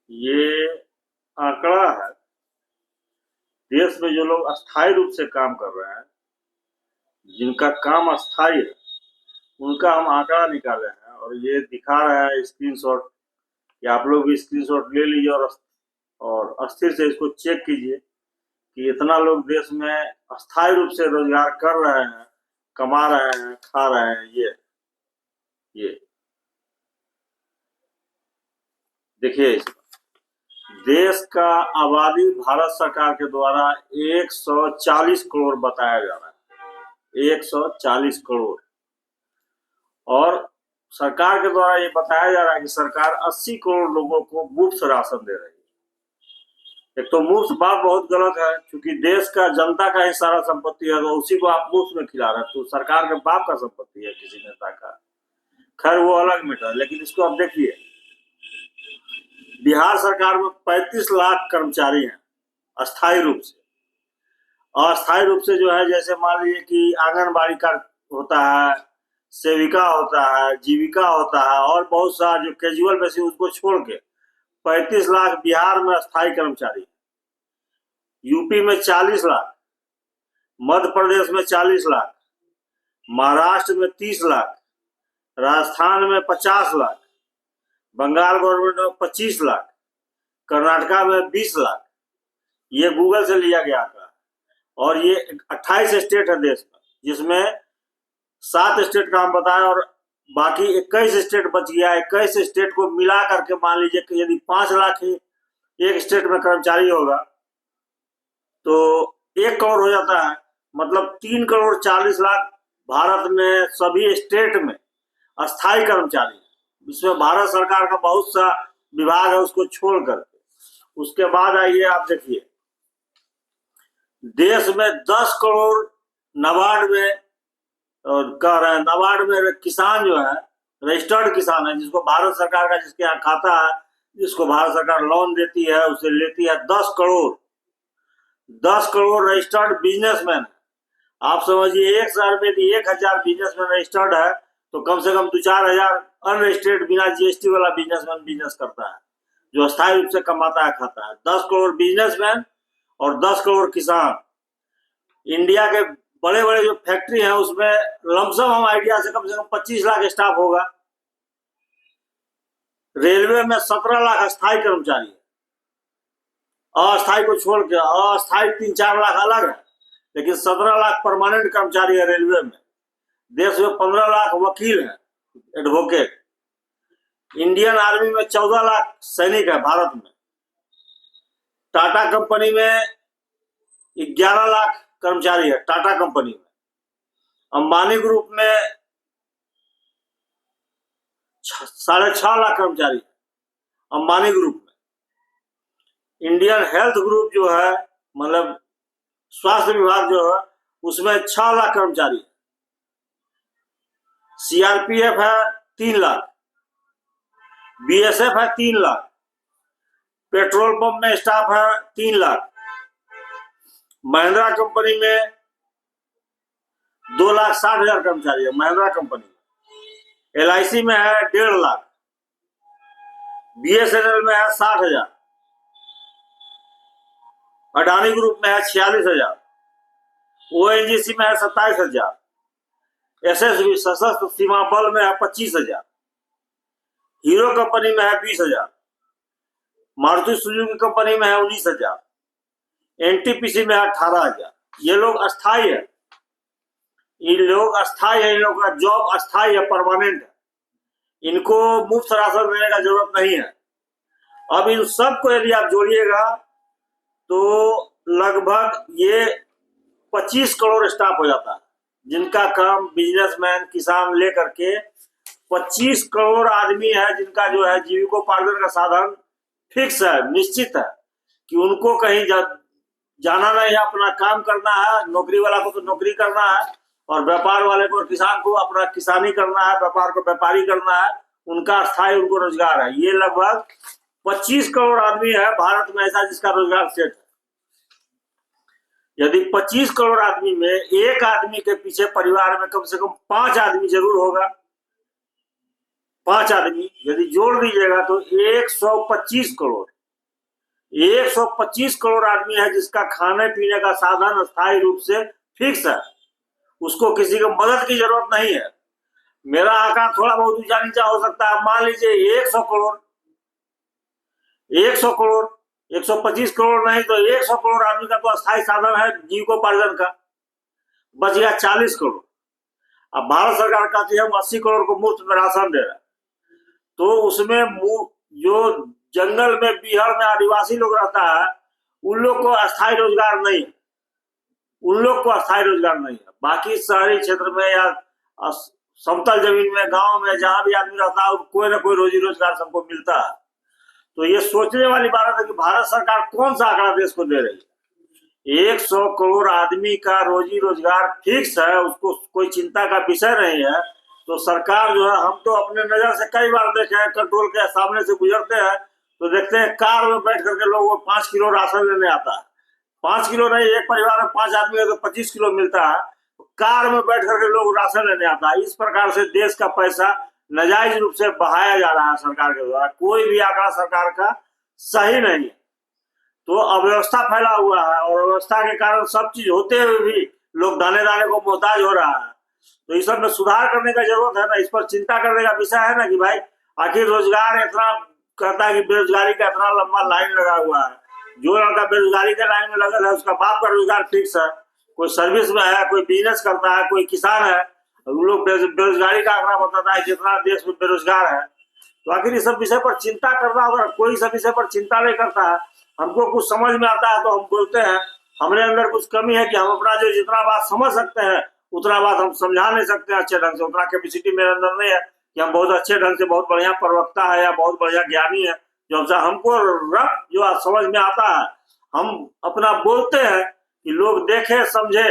ये आंकड़ा है। देश में जो लोग अस्थायी रूप से काम कर रहे हैं, जिनका काम अस्थायी है, उनका हम आंकड़ा निकाले हैं और ये दिखा रहा है स्क्रीनशॉट। या आप लोग भी स्क्रीनशॉट ले लीजिए और अस्थिर से इसको चेक कीजिए कि इतना लोग देश में अस्थायी रूप से रोजगार कर रहे हैं, कमा रहे हैं, खा रहे हैं। ये देखिए, देश का आबादी भारत सरकार के द्वारा 140 करोड़ बताया जा रहा है। 140 करोड़। और सरकार के द्वारा ये बताया जा रहा है कि सरकार 80 करोड़ लोगों को मुफ्त राशन दे रही है। एक तो मुफ्त बात बहुत गलत है, क्योंकि देश का जनता का ही सारा संपत्ति है, तो उसी को आप मुफ्त में खिला रहे हैं, तो सरकार के बाप का संपत्ति है किसी नेता का। खैर वो अलग मैटर है, लेकिन इसको आप देखिए, बिहार सरकार में 35 लाख कर्मचारी हैं अस्थायी रूप से। अस्थायी रूप से जो है, जैसे मान लीजिए कि आंगनबाड़ी का होता है, सेविका होता है, जीविका होता है, और बहुत सारा जो कैजुअल बेसिस उसको छोड़ के 35 लाख बिहार में अस्थायी कर्मचारी। यूपी में 40 लाख, मध्य प्रदेश में 40 लाख, महाराष्ट्र में 30 लाख, राजस्थान में 50 लाख, बंगाल गवर्नमेंट में 25 लाख, कर्नाटका में 20 लाख। ये गूगल से लिया गया था। और ये 28 स्टेट है देश में, जिसमें 7 स्टेट का हम बताएं और बाकी 21 स्टेट बच गया। 21 स्टेट को मिला करके मान लीजिए कि यदि 5 लाख ही एक स्टेट में कर्मचारी होगा तो 1 करोड़ हो जाता है। मतलब 3 करोड़ 40 लाख भारत में सभी स्टेट में अस्थायी कर्मचारी। इसमें भारत सरकार का बहुत सा विभाग है, उसको छोड़ करके। उसके बाद आइए आप देखिए, देश में 10 करोड़ नाबार्ड में कह रहे हैं, नाबार्ड में किसान जो है, रजिस्टर्ड किसान है, जिसको भारत सरकार का, जिसके यहाँ खाता है, जिसको भारत सरकार लोन देती है, उसे लेती है 10 करोड़। 10 crore registered businessman. आप समझिए, एक शहर में यदि 1000 बिजनेसमैन रजिस्टर्ड है तो कम से कम 2-4 हजार अनरजिस्टर्ड बिना जीएसटी वाला बिजनेसमैन बिजनेस करता है, जो अस्थायी रूप से कमाता है, खाता है। 10 करोड़ बिजनेसमैन और 10 करोड़ किसान। इंडिया के बड़े बड़े जो फैक्ट्री हैं उसमें लमसम हम आइडिया से कम 25 लाख स्टाफ होगा। रेलवे में 17 लाख अस्थायी कर्मचारी है, अस्थायी को छोड़ के। अस्थायी 3-4 लाख अलग है, लेकिन 17 लाख परमानेंट कर्मचारी है रेलवे में। देश में 15 लाख वकील हैं, एडवोकेट। इंडियन आर्मी में 14 लाख सैनिक है भारत में। टाटा कंपनी में 11 लाख कर्मचारी है, टाटा कंपनी में। अंबानी ग्रुप में 6.5 लाख कर्मचारी है, अंबानी ग्रुप में। इंडियन हेल्थ ग्रुप जो है, मतलब स्वास्थ्य विभाग जो है, उसमें 6 लाख कर्मचारी है। सीआरपीएफ है 3 लाख, बीएसएफ है 3 लाख, पेट्रोल पंप में स्टाफ है 3 लाख। महिंद्रा कंपनी में 2,60,000 कर्मचारी है, महिंद्रा कंपनी में। एलआईसी में है 1.5 लाख, बीएसएनएल में है 60,000, अडानी ग्रुप में है 46,000, ओएनजीसी में है 27,000, एसएसबी सशस्त्र सीमा बल में है 25,000, हीरो कंपनी में है 20,000, मारुति सुजुकी कंपनी में है 19,000, एनटीपीसी में है 18,000। ये लोग अस्थायी है, इन लोग अस्थायी है, इन लोगों का जॉब अस्थायी है, परमानेंट है। इनको मुफ्त राशन देने का जरूरत नहीं है। अब इन सबको यदि आप जोड़िएगा तो लगभग ये 25 करोड़ स्टाफ हो जाता है, जिनका काम बिजनेसमैन, किसान लेकर के 25 करोड़ आदमी है, जिनका जो है जीविकोपार्जन का साधन फिक्स है, निश्चित है कि उनको कहीं जाना नहीं है, अपना काम करना है। नौकरी वाला को तो नौकरी करना है, और व्यापार वाले को और किसान को अपना किसानी करना है, व्यापार को व्यापारी करना है। उनका स्थायी उनको रोजगार है। ये लगभग 25 करोड़ आदमी है भारत में ऐसा, जिसका रोजगार सेट है। यदि 25 करोड़ आदमी में एक आदमी के पीछे परिवार में कम से कम 5 आदमी जरूर होगा। 5 आदमी यदि जोड़ दीजिएगा तो 125 करोड़। 125 करोड़ आदमी है जिसका खाने पीने का साधन स्थायी रूप से फिक्स है, उसको किसी को मदद की जरूरत नहीं है। मेरा आंकड़ा थोड़ा बहुत ऊंचा नीचा हो सकता है, मान लीजिए 100 करोड़, 100 करोड़, 125 करोड़ नहीं तो 100 करोड़ आदमी का तो अस्थायी साधन है जीविकोपार्जन का, बच गया 40 करोड़। अब भारत सरकार कहती है हम 80 करोड़ को मुफ्त में राशन दे रहे हैं, तो उसमें जो जंगल में बिहार में आदिवासी लोग रहता है उन लोग को अस्थायी रोजगार नहीं, उन लोग को अस्थायी रोजगार नहीं है। बाकी शहरी क्षेत्र में या समतल जमीन में, गांव में, जहां भी आदमी रहता है कोई ना कोई रोजी रोजगार सबको मिलता है। तो ये सोचने वाली बात है कि भारत सरकार कौन सा आंकड़ा देश को दे रही है। 100 करोड़ आदमी का रोजी रोजगार फिक्स है, उसको कोई चिंता का विषय नहीं है। तो सरकार जो है, हम तो अपने नजर से कई बार देखे हैं, कंट्रोल के सामने से गुजरते हैं तो देखते हैं कार में बैठ करके लोग 5 किलो राशन लेने आता है। 5 किलो नहीं, एक परिवार में 5 आदमी है तो 25 किलो मिलता है, कार में बैठ करके लोग राशन लेने आता है। इस प्रकार से देश का पैसा नाजायज रूप से बहाया जा रहा है सरकार के द्वारा। कोई भी आंकड़ा सरकार का सही नहीं है। तो अव्यवस्था फैला हुआ है और अव्यवस्था के कारण सब चीज होते हुए भी लोग दाने दाने को मोहताज हो रहा है। तो इस सब में सुधार करने का जरूरत है ना, इस पर चिंता करने का विषय है ना कि भाई आखिर रोजगार इतना कहता है कि बेरोजगारी का इतना लंबा लाइन लगा हुआ है। जो लड़का बेरोजगारी के लाइन में लगा है उसका बाप का रोजगार फिक्स है, कोई सर्विस में है, कोई बिजनेस करता है, कोई किसान है। उन लोग बेरोजगारी का आंकड़ा बताता है जितना देश में बेरोजगार है। तो आखिर इस सब विषय पर चिंता करना होगा। कोई सब विषय पर चिंता नहीं करता है। हमको कुछ समझ में आता है तो हम बोलते हैं, हमारे अंदर कुछ कमी है कि हम अपना जो जितना बात समझ सकते हैं उतना बात हम समझा नहीं सकते अच्छे ढंग से। उतना कैपेसिटी मेरे अंदर नहीं है कि हम बहुत अच्छे ढंग से, बहुत बढ़िया प्रवक्ता है या बहुत बढ़िया ज्ञानी है जो हमको रफ जो समझ में आता है हम अपना बोलते हैं कि लोग देखे समझे।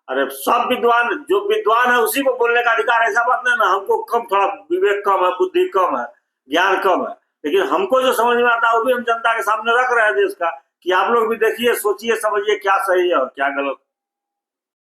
अरे सब विद्वान, जो विद्वान है उसी को बोलने का अधिकार, ऐसा बात नहीं ना। हमको कम, थोड़ा विवेक कम है, बुद्धि कम है, ज्ञान कम है, लेकिन हमको जो समझ में आता है वो भी हम जनता के सामने रख रहे हैं देश का, कि आप लोग भी देखिए, सोचिए, समझिए क्या सही है और क्या गलत।